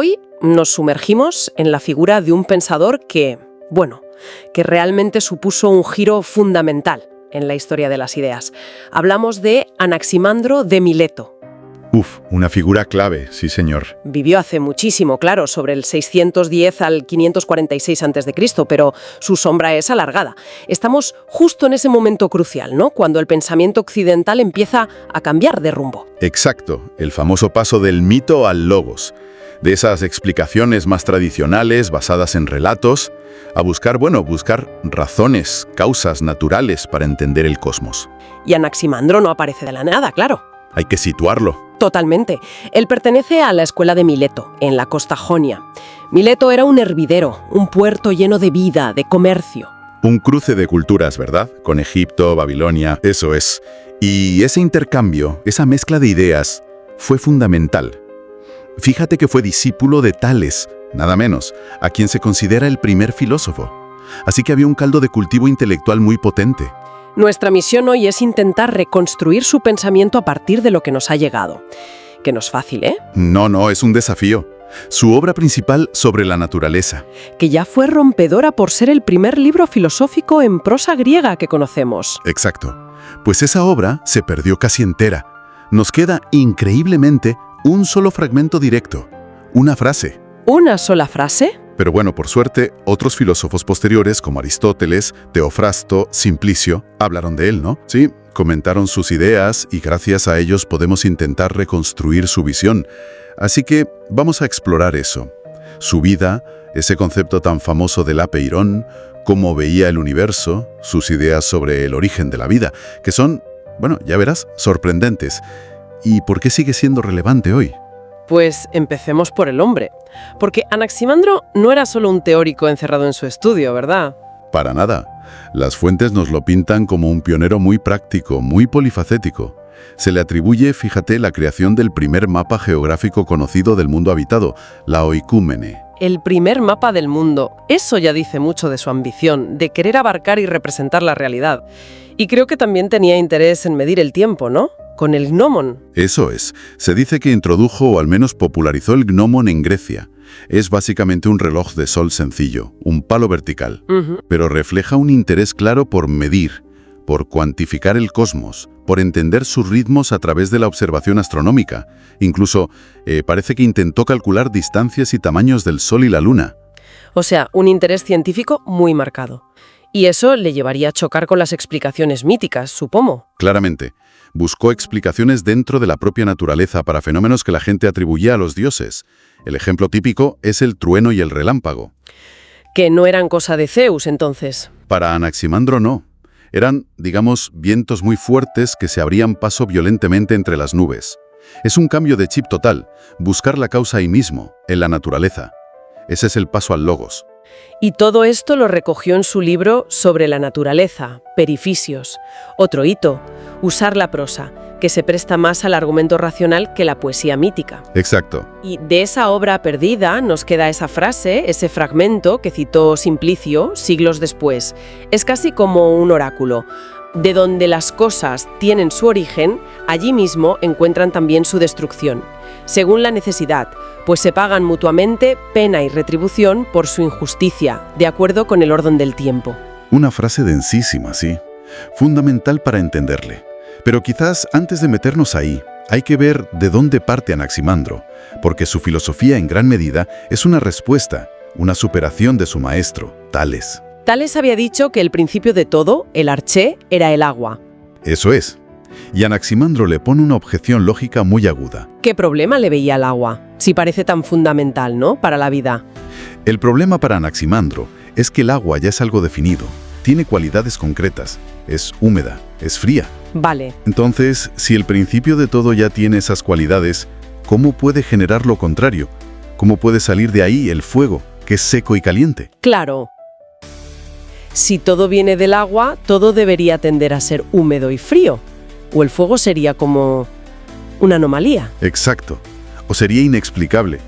Hoy nos sumergimos en la figura de un pensador que realmente supuso un giro fundamental en la historia de las ideas. Hablamos de Anaximandro de Mileto. Una figura clave, sí señor. Vivió hace muchísimo, claro, sobre el 610 al 546 a.C., pero su sombra es alargada. Estamos justo en ese momento crucial, ¿no? Cuando el pensamiento occidental empieza a cambiar de rumbo. Exacto, el famoso paso del mito al logos. De esas explicaciones más tradicionales, basadas en relatos, a buscar razones, causas naturales para entender el cosmos. Y Anaximandro no aparece de la nada, claro. Hay que situarlo. Totalmente. Él pertenece a la escuela de Mileto, en la costa jonia. Mileto era un hervidero, un puerto lleno de vida, de comercio. Un cruce de culturas, ¿verdad? Con Egipto, Babilonia, eso es. Y ese intercambio, esa mezcla de ideas, fue fundamental. Fíjate que fue discípulo de Tales, nada menos, a quien se considera el primer filósofo. Así que había un caldo de cultivo intelectual muy potente. Nuestra misión hoy es intentar reconstruir su pensamiento a partir de lo que nos ha llegado. Que no es fácil, ¿eh? No, es un desafío. Su obra principal sobre la naturaleza. Que ya fue rompedora por ser el primer libro filosófico en prosa griega que conocemos. Exacto. Pues esa obra se perdió casi entera. Nos queda, increíblemente, un solo fragmento directo. Una frase. ¿Una sola frase? Pero bueno, por suerte, otros filósofos posteriores como Aristóteles, Teofrasto, Simplicio, hablaron de él, ¿no? Sí, comentaron sus ideas y gracias a ellos podemos intentar reconstruir su visión. Así que vamos a explorar eso. Su vida, ese concepto tan famoso del apeirón, cómo veía el universo, sus ideas sobre el origen de la vida, que son, ya verás, sorprendentes. ¿Y por qué sigue siendo relevante hoy? Pues empecemos por el hombre, porque Anaximandro no era solo un teórico encerrado en su estudio, ¿verdad? Para nada. Las fuentes nos lo pintan como un pionero muy práctico, muy polifacético. Se le atribuye, fíjate, la creación del primer mapa geográfico conocido del mundo habitado, la Oicúmene. El primer mapa del mundo. Eso ya dice mucho de su ambición, de querer abarcar y representar la realidad. Y creo que también tenía interés en medir el tiempo, ¿no? Con el gnomon. Eso es. Se dice que introdujo o al menos popularizó el gnomon en Grecia. Es básicamente un reloj de sol sencillo, un palo vertical, pero refleja un interés claro por medir, por cuantificar el cosmos, por entender sus ritmos a través de la observación astronómica. Incluso parece que intentó calcular distancias y tamaños del Sol y la Luna. O sea, un interés científico muy marcado. Y eso le llevaría a chocar con las explicaciones míticas, supongo. Claramente. Buscó explicaciones dentro de la propia naturaleza para fenómenos que la gente atribuía a los dioses. El ejemplo típico es el trueno y el relámpago. Que no eran cosa de Zeus, entonces. Para Anaximandro no. Eran, vientos muy fuertes que se abrían paso violentamente entre las nubes. Es un cambio de chip total, buscar la causa ahí mismo, en la naturaleza. Ese es el paso al logos. Y todo esto lo recogió en su libro Sobre la naturaleza, Perifisios. Otro hito, usar la prosa, que se presta más al argumento racional que la poesía mítica. Exacto. Y de esa obra perdida nos queda esa frase, ese fragmento que citó Simplicio siglos después. Es casi como un oráculo. De donde las cosas tienen su origen, allí mismo encuentran también su destrucción, según la necesidad, pues se pagan mutuamente pena y retribución por su injusticia, de acuerdo con el orden del tiempo. Una frase densísima, sí. Fundamental para entenderle. Pero quizás antes de meternos ahí, hay que ver de dónde parte Anaximandro, porque su filosofía en gran medida es una respuesta, una superación de su maestro, Tales. Tales había dicho que el principio de todo, el arché, era el agua. Eso es. Y Anaximandro le pone una objeción lógica muy aguda. ¿Qué problema le veía al agua? Si parece tan fundamental, ¿no?, para la vida. El problema para Anaximandro es que el agua ya es algo definido, tiene cualidades concretas, es húmeda, es fría. Vale. Entonces, si el principio de todo ya tiene esas cualidades, ¿cómo puede generar lo contrario? ¿Cómo puede salir de ahí el fuego, que es seco y caliente? Claro. Si todo viene del agua, todo debería tender a ser húmedo y frío. O el fuego sería como una anomalía. Exacto. O sería inexplicable.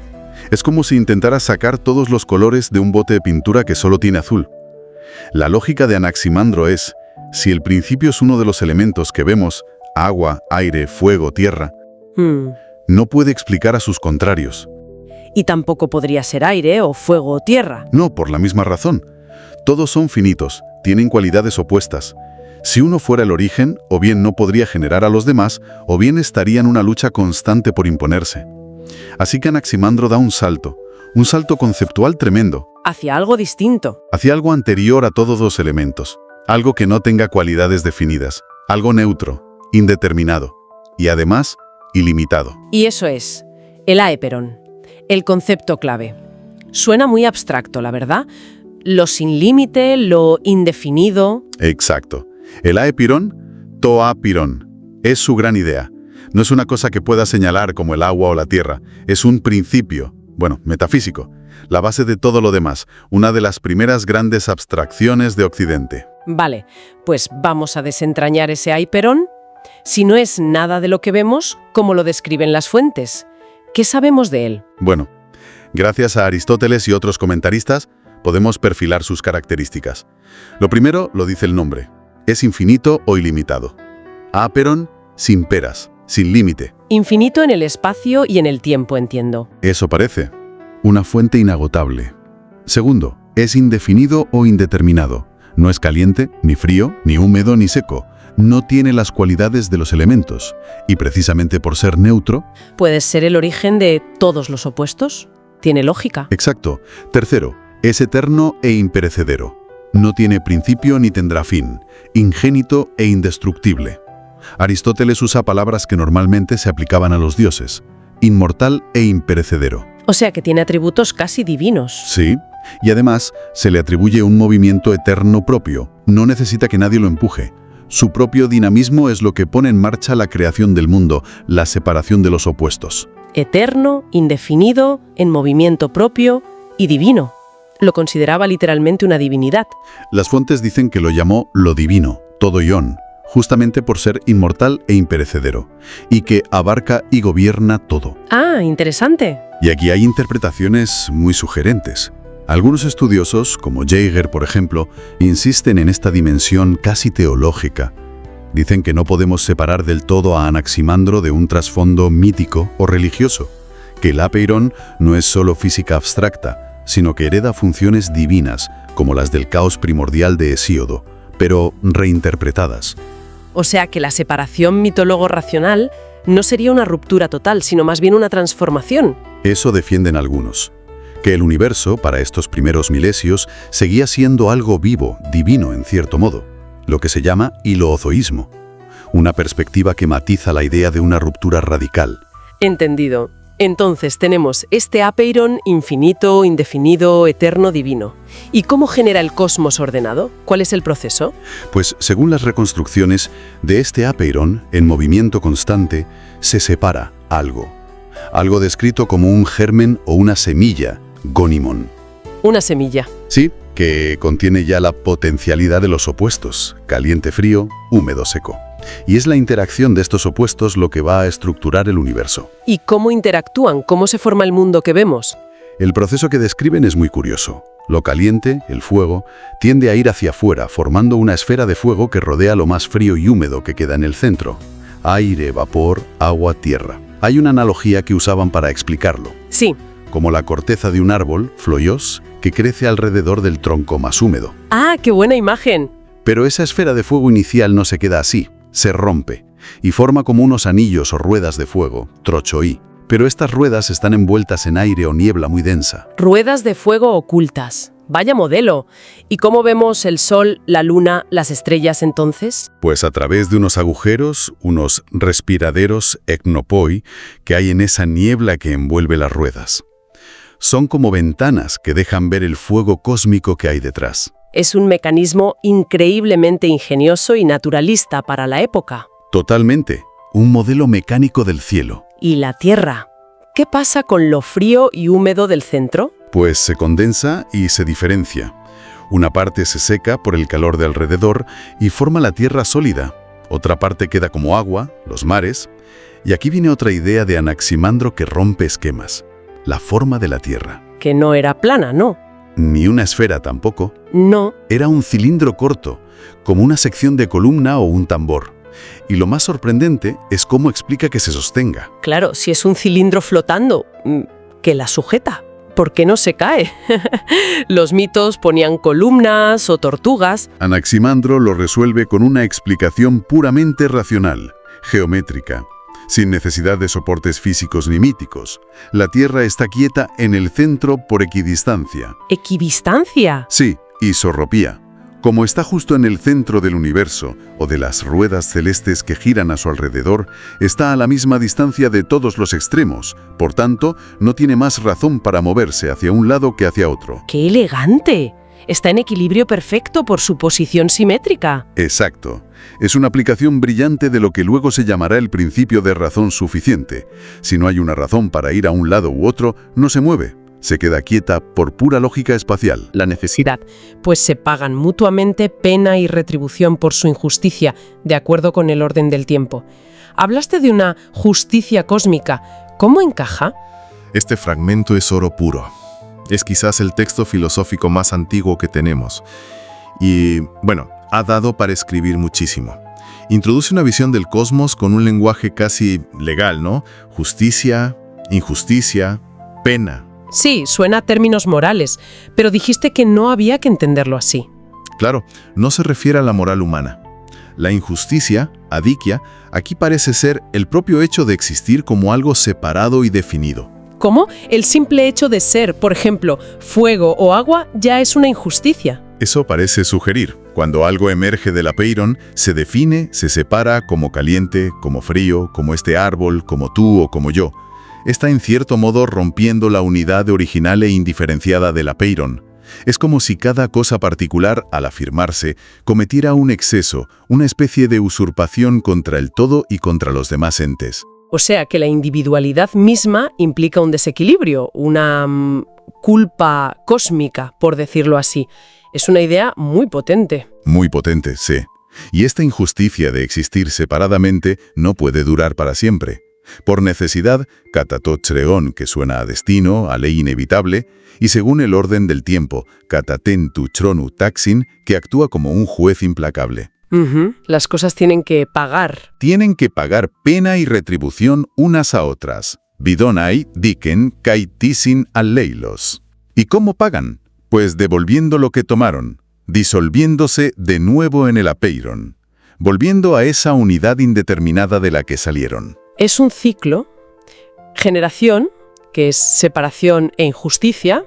Es como si intentara sacar todos los colores de un bote de pintura que solo tiene azul. La lógica de Anaximandro es, si el principio es uno de los elementos que vemos, agua, aire, fuego, tierra, no puede explicar a sus contrarios. Y tampoco podría ser aire o fuego o tierra. No, por la misma razón. Todos son finitos, tienen cualidades opuestas. Si uno fuera el origen, o bien no podría generar a los demás, o bien estaría en una lucha constante por imponerse. Así que Anaximandro da un salto conceptual tremendo, Hacia algo distinto. hacia algo anterior a todos los elementos, algo que no tenga cualidades definidas, algo neutro, indeterminado, y además, ilimitado. Y eso es, el aeperon, el concepto clave. Suena muy abstracto, la verdad. Lo sin límite, lo indefinido. Exacto. El aepirón, toapirón, es su gran idea. No es una cosa que pueda señalar como el agua o la tierra, es un principio, metafísico, la base de todo lo demás, una de las primeras grandes abstracciones de Occidente. Vale, pues vamos a desentrañar ese aeperon. Si no es nada de lo que vemos, ¿cómo lo describen las fuentes? ¿Qué sabemos de él? Bueno, gracias a Aristóteles y otros comentaristas, podemos perfilar sus características. Lo primero lo dice el nombre. Es infinito o ilimitado. Aperon, sin peras, sin límite. Infinito en el espacio y en el tiempo, entiendo. Eso parece. Una fuente inagotable. Segundo, es indefinido o indeterminado. No es caliente, ni frío, ni húmedo, ni seco. No tiene las cualidades de los elementos. Y precisamente por ser neutro... ¿Puede ser el origen de todos los opuestos? Tiene lógica. Exacto. Tercero, es eterno e imperecedero. No tiene principio ni tendrá fin. Ingénito e indestructible. Aristóteles usa palabras que normalmente se aplicaban a los dioses. Inmortal e imperecedero. O sea que tiene atributos casi divinos. Sí, y además se le atribuye un movimiento eterno propio. No necesita que nadie lo empuje. Su propio dinamismo es lo que pone en marcha la creación del mundo, la separación de los opuestos. Eterno, indefinido, en movimiento propio y divino. Lo consideraba literalmente una divinidad. Las fuentes dicen que lo llamó lo divino, todo ión, justamente por ser inmortal e imperecedero, y que abarca y gobierna todo. Ah, interesante. Y aquí hay interpretaciones muy sugerentes. Algunos estudiosos, como Jaeger, por ejemplo, insisten en esta dimensión casi teológica. Dicen que no podemos separar del todo a Anaximandro de un trasfondo mítico o religioso, que el apeirón no es solo física abstracta, sino que hereda funciones divinas, como las del caos primordial de Hesíodo, pero reinterpretadas. O sea que la separación mitólogo-racional no sería una ruptura total, sino más bien una transformación. Eso defienden algunos. Que el universo, para estos primeros milesios, seguía siendo algo vivo, divino en cierto modo, lo que se llama hiloozoísmo, una perspectiva que matiza la idea de una ruptura radical. Entendido. Entonces tenemos este apeirón infinito, indefinido, eterno, divino. ¿Y cómo genera el cosmos ordenado? ¿Cuál es el proceso? Pues según las reconstrucciones, de este apeirón, en movimiento constante, se separa algo. Algo descrito como un germen o una semilla, gónimon. Una semilla. Sí, que contiene ya la potencialidad de los opuestos, caliente-frío, húmedo-seco. Y es la interacción de estos opuestos lo que va a estructurar el universo. ¿Y cómo interactúan? ¿Cómo se forma el mundo que vemos? El proceso que describen es muy curioso. Lo caliente, el fuego, tiende a ir hacia afuera, formando una esfera de fuego que rodea lo más frío y húmedo que queda en el centro. Aire, vapor, agua, tierra. Hay una analogía que usaban para explicarlo. Sí. Como la corteza de un árbol, floyós, que crece alrededor del tronco más húmedo. ¡Ah, qué buena imagen! Pero esa esfera de fuego inicial no se queda así. Se rompe y forma como unos anillos o ruedas de fuego, trochoí. Pero estas ruedas están envueltas en aire o niebla muy densa. Ruedas de fuego ocultas. ¡Vaya modelo! ¿Y cómo vemos el sol, la luna, las estrellas entonces? Pues a través de unos agujeros, unos respiraderos ecnopoi que hay en esa niebla que envuelve las ruedas. Son como ventanas que dejan ver el fuego cósmico que hay detrás. Es un mecanismo increíblemente ingenioso y naturalista para la época. Totalmente. Un modelo mecánico del cielo. ¿Y la Tierra? ¿Qué pasa con lo frío y húmedo del centro? Pues se condensa y se diferencia. Una parte se seca por el calor de alrededor y forma la Tierra sólida. Otra parte queda como agua, los mares. Y aquí viene otra idea de Anaximandro que rompe esquemas. La forma de la Tierra. Que no era plana, ¿no? Ni una esfera tampoco. No. Era un cilindro corto, como una sección de columna o un tambor. Y lo más sorprendente es cómo explica que se sostenga. Claro, si es un cilindro flotando, que la sujeta. ¿Por qué no se cae? Los mitos ponían columnas o tortugas. Anaximandro lo resuelve con una explicación puramente racional, geométrica, sin necesidad de soportes físicos ni míticos. La Tierra está quieta en el centro por equidistancia. ¿Equidistancia? Sí, isorropía. Como está justo en el centro del universo, o de las ruedas celestes que giran a su alrededor, está a la misma distancia de todos los extremos. Por tanto, no tiene más razón para moverse hacia un lado que hacia otro. ¡Qué elegante! Está en equilibrio perfecto por su posición simétrica. Exacto. Es una aplicación brillante de lo que luego se llamará el principio de razón suficiente. Si no hay una razón para ir a un lado u otro, no se mueve. Se queda quieta por pura lógica espacial. La necesidad, pues se pagan mutuamente pena y retribución por su injusticia, de acuerdo con el orden del tiempo. Hablaste de una justicia cósmica. ¿Cómo encaja? Este fragmento es oro puro. Es quizás el texto filosófico más antiguo que tenemos. Y, bueno, ha dado para escribir muchísimo. Introduce una visión del cosmos con un lenguaje casi legal, ¿no? Justicia, injusticia, pena. Sí, suena a términos morales, pero dijiste que no había que entenderlo así. Claro, no se refiere a la moral humana. La injusticia, adikia, aquí parece ser el propio hecho de existir como algo separado y definido. ¿Cómo? El simple hecho de ser, por ejemplo, fuego o agua, ya es una injusticia. Eso parece sugerir. Cuando algo emerge del apeiron, se define, se separa como caliente, como frío, como este árbol, como tú o como yo. Está en cierto modo rompiendo la unidad original e indiferenciada del apeiron. Es como si cada cosa particular, al afirmarse, cometiera un exceso, una especie de usurpación contra el todo y contra los demás entes. O sea que la individualidad misma implica un desequilibrio, una culpa cósmica, por decirlo así. Es una idea muy potente. Muy potente, sí. Y esta injusticia de existir separadamente no puede durar para siempre. Por necesidad, katatochreon, que suena a destino, a ley inevitable, y según el orden del tiempo, kataten tu tronu taxin, que actúa como un juez implacable. Las cosas tienen que pagar. Tienen que pagar pena y retribución unas a otras. Bidonai diken kai tisin alleilos. ¿Y cómo pagan? Pues devolviendo lo que tomaron, disolviéndose de nuevo en el apeiron, volviendo a esa unidad indeterminada de la que salieron. Es un ciclo, generación, que es separación e injusticia,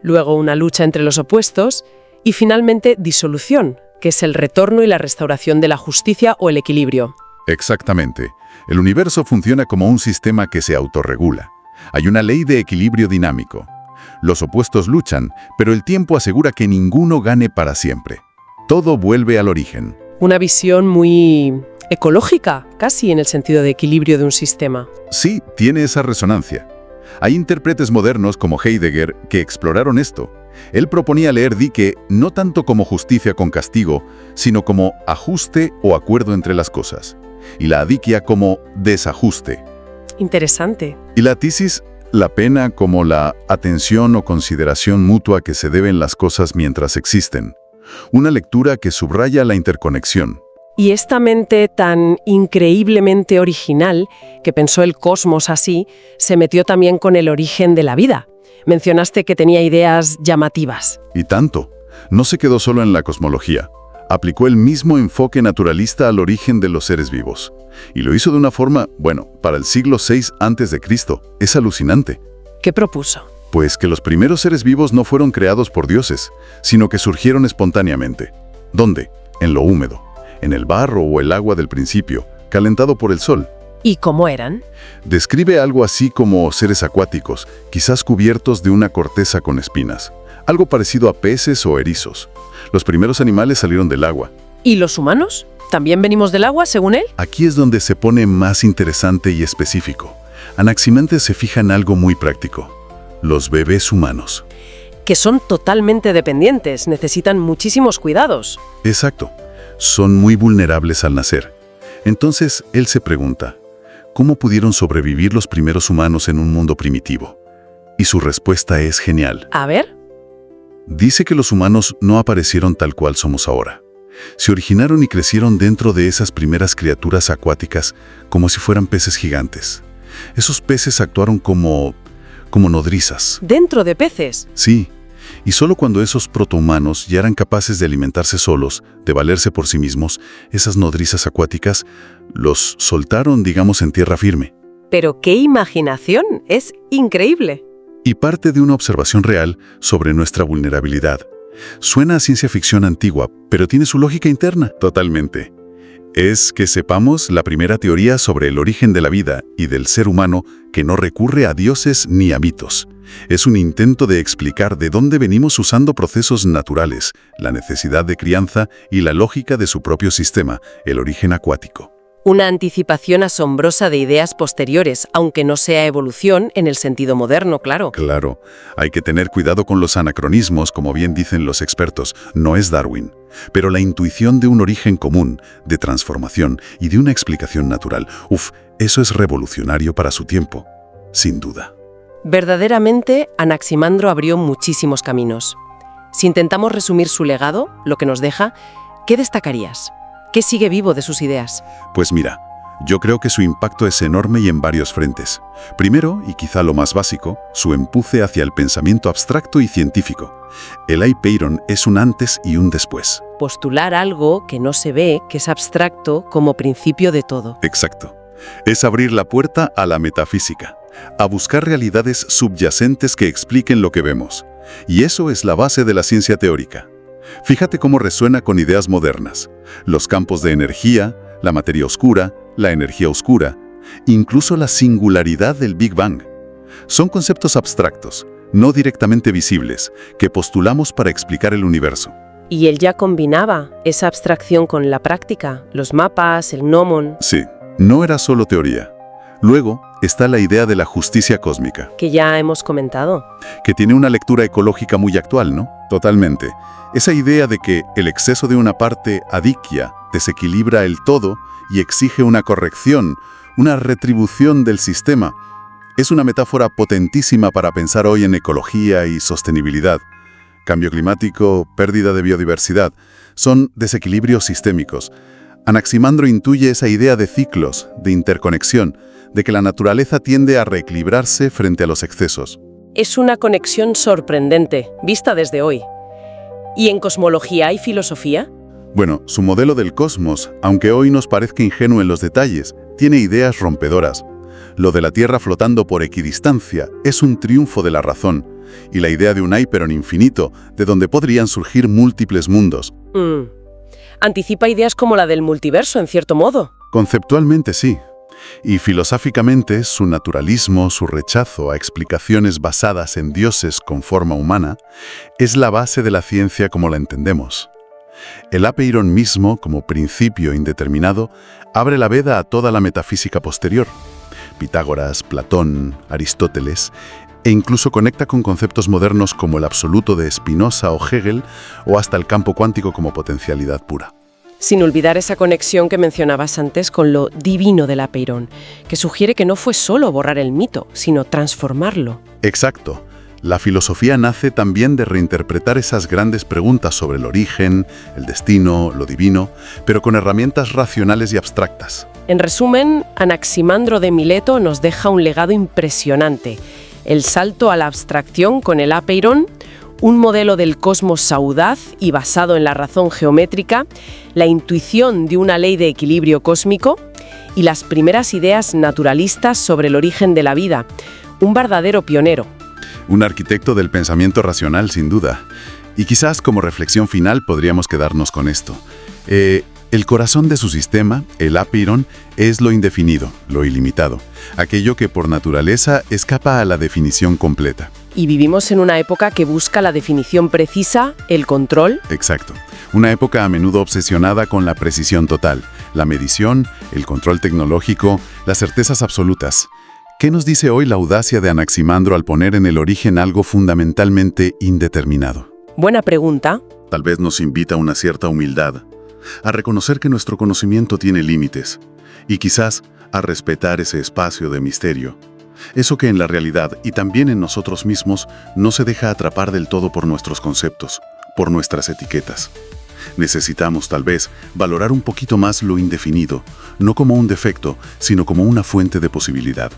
luego una lucha entre los opuestos, y finalmente disolución, que es el retorno y la restauración de la justicia o el equilibrio. Exactamente. El universo funciona como un sistema que se autorregula. Hay una ley de equilibrio dinámico. Los opuestos luchan, pero el tiempo asegura que ninguno gane para siempre. Todo vuelve al origen. Una visión muy ecológica, casi en el sentido de equilibrio de un sistema. Sí, tiene esa resonancia. Hay intérpretes modernos como Heidegger que exploraron esto. Él proponía leer Dike no tanto como justicia con castigo, sino como ajuste o acuerdo entre las cosas. Y la adikia como desajuste. Interesante. Y la tisis, la pena como la atención o consideración mutua que se deben las cosas mientras existen. Una lectura que subraya la interconexión. Y esta mente tan increíblemente original, que pensó el cosmos así, se metió también con el origen de la vida. Mencionaste que tenía ideas llamativas. Y tanto. No se quedó solo en la cosmología. Aplicó el mismo enfoque naturalista al origen de los seres vivos. Y lo hizo de una forma, para el siglo VI a.C. Es alucinante. ¿Qué propuso? Pues que los primeros seres vivos no fueron creados por dioses, sino que surgieron espontáneamente. ¿Dónde? En lo húmedo, en el barro o el agua del principio, calentado por el sol. ¿Y cómo eran? Describe algo así como seres acuáticos, quizás cubiertos de una corteza con espinas. Algo parecido a peces o erizos. Los primeros animales salieron del agua. ¿Y los humanos? ¿También venimos del agua, según él? Aquí es donde se pone más interesante y específico. Anaximenes se fija en algo muy práctico. Los bebés humanos. Que son totalmente dependientes, necesitan muchísimos cuidados. Exacto. Son muy vulnerables al nacer. Entonces, él se pregunta, ¿cómo pudieron sobrevivir los primeros humanos en un mundo primitivo? Y su respuesta es genial. A ver. Dice que los humanos no aparecieron tal cual somos ahora. Se originaron y crecieron dentro de esas primeras criaturas acuáticas como si fueran peces gigantes. Esos peces actuaron como como nodrizas. ¿Dentro de peces? Sí, y solo cuando esos protohumanos ya eran capaces de alimentarse solos, de valerse por sí mismos, esas nodrizas acuáticas los soltaron, digamos, en tierra firme. Pero qué imaginación, es increíble. Y parte de una observación real sobre nuestra vulnerabilidad. Suena a ciencia ficción antigua, pero tiene su lógica interna. Totalmente. Es que sepamos la primera teoría sobre el origen de la vida y del ser humano que no recurre a dioses ni a mitos. Es un intento de explicar de dónde venimos usando procesos naturales, la necesidad de crianza y la lógica de su propio sistema, el origen acuático. Una anticipación asombrosa de ideas posteriores, aunque no sea evolución en el sentido moderno, claro. Claro, hay que tener cuidado con los anacronismos, como bien dicen los expertos, no es Darwin. Pero la intuición de un origen común, de transformación y de una explicación natural, eso es revolucionario para su tiempo, sin duda. Verdaderamente, Anaximandro abrió muchísimos caminos. Si intentamos resumir su legado, lo que nos deja, ¿qué destacarías? ¿Qué sigue vivo de sus ideas? Pues mira, yo creo que su impacto es enorme y en varios frentes. Primero, y quizá lo más básico, su empuje hacia el pensamiento abstracto y científico. El Hypeiron es un antes y un después. Postular algo que no se ve, que es abstracto, como principio de todo. Exacto. Es abrir la puerta a la metafísica, a buscar realidades subyacentes que expliquen lo que vemos. Y eso es la base de la ciencia teórica. Fíjate cómo resuena con ideas modernas. Los campos de energía, la materia oscura, la energía oscura, incluso la singularidad del Big Bang. Son conceptos abstractos, no directamente visibles, que postulamos para explicar el universo. Y él ya combinaba esa abstracción con la práctica, los mapas, el gnomon. Sí, no era solo teoría. Luego está la idea de la justicia cósmica. Que ya hemos comentado. Que tiene una lectura ecológica muy actual, ¿no? Totalmente. Esa idea de que el exceso de una parte adiquia desequilibra el todo y exige una corrección, una retribución del sistema, es una metáfora potentísima para pensar hoy en ecología y sostenibilidad. Cambio climático, pérdida de biodiversidad, son desequilibrios sistémicos. Anaximandro intuye esa idea de ciclos, de interconexión, de que la naturaleza tiende a reequilibrarse frente a los excesos. Es una conexión sorprendente, vista desde hoy. ¿Y en cosmología y filosofía? Bueno, su modelo del cosmos, aunque hoy nos parezca ingenuo en los detalles, tiene ideas rompedoras. Lo de la Tierra flotando por equidistancia es un triunfo de la razón, y la idea de un Hypeiron infinito, de donde podrían surgir múltiples mundos. Anticipa ideas como la del multiverso, en cierto modo. Conceptualmente sí. Y filosóficamente, su naturalismo, su rechazo a explicaciones basadas en dioses con forma humana, es la base de la ciencia como la entendemos. El Hypeiron mismo, como principio indeterminado, abre la veda a toda la metafísica posterior. Pitágoras, Platón, Aristóteles, e incluso conecta con conceptos modernos como el absoluto de Spinoza o Hegel, o hasta el campo cuántico como potencialidad pura. Sin olvidar esa conexión que mencionabas antes con lo divino del Hypeiron, que sugiere que no fue solo borrar el mito, sino transformarlo. Exacto. La filosofía nace también de reinterpretar esas grandes preguntas sobre el origen, el destino, lo divino, pero con herramientas racionales y abstractas. En resumen, Anaximandro de Mileto nos deja un legado impresionante. El salto a la abstracción con el Hypeiron, un modelo del cosmos audaz y basado en la razón geométrica, la intuición de una ley de equilibrio cósmico y las primeras ideas naturalistas sobre el origen de la vida. Un verdadero pionero. Un arquitecto del pensamiento racional, sin duda. Y quizás como reflexión final podríamos quedarnos con esto. El corazón de su sistema, el Hypeiron, es lo indefinido, lo ilimitado, aquello que por naturaleza escapa a la definición completa. Y vivimos en una época que busca la definición precisa, el control. Exacto. Una época a menudo obsesionada con la precisión total, la medición, el control tecnológico, las certezas absolutas. ¿Qué nos dice hoy la audacia de Anaximandro al poner en el origen algo fundamentalmente indeterminado? Buena pregunta. Tal vez nos invita a una cierta humildad, a reconocer que nuestro conocimiento tiene límites y quizás a respetar ese espacio de misterio. Eso que en la realidad y también en nosotros mismos no se deja atrapar del todo por nuestros conceptos, por nuestras etiquetas. Necesitamos, tal vez, valorar un poquito más lo indefinido, no como un defecto, sino como una fuente de posibilidad.